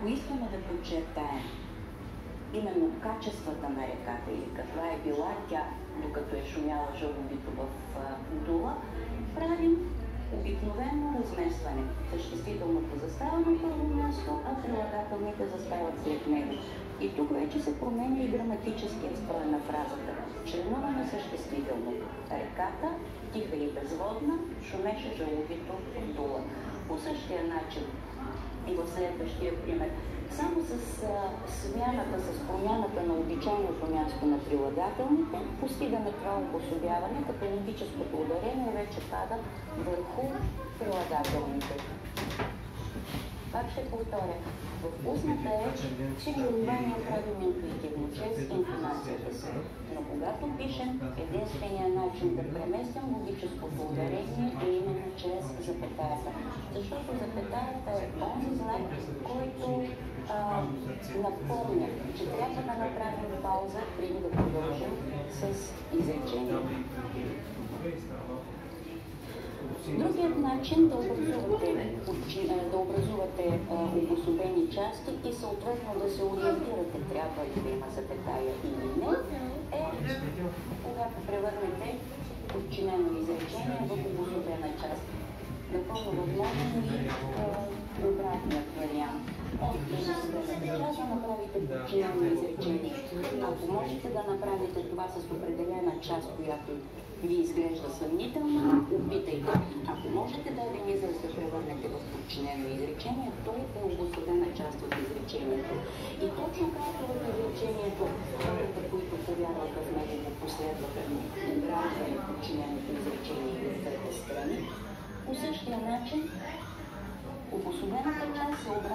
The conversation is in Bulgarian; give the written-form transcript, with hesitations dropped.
Ако искаме да подчертаем именно качествата на реката или каква е била тя, докато е шумяла жълобито в Дула, правим обикновено разместване. Съществителното застава на първо място, а прилагателните застават след него. И тук вече се променя и граматическият строй на фразата. Членуваме съществителното. Реката, тиха и безводна, шумеше жълобито в Дула. По същия начин и в следващия пример. Само с смяната, с промяната на обичайното място на прилагателните, постигаме това обособяване, като логическото ударение вече пада върху прилагателните. Пак ще повторя. В устната реч всички внимания правим интуитивно, чрез интонацията си. Но когато пишем, единственият начин да преместим логическото ударение е именно чрез запетаята. Защото запетаята е онзи знак, който напомня, че трябва да направим пауза преди да продължим с изречението. Другият начин да образувате обособени части и съответно да се ориентирате, трябва ли да има запетая или не, е когато превърнете подчинено изречение в обособена част. Напълно възможно и обратният вариант. От обособената част да направите подчинено изречение. Ако можете да направите това с определена част, която ви изглежда съмнително, опитайте. Ако можете даден израз да превърнете в подчинено изречение, той е обособена част от изречението. И точно както в изречението, хората, които повярваха в него, го последваха, граждани подчиненото изречение и от двете страни, по същия начин обособената част се обраща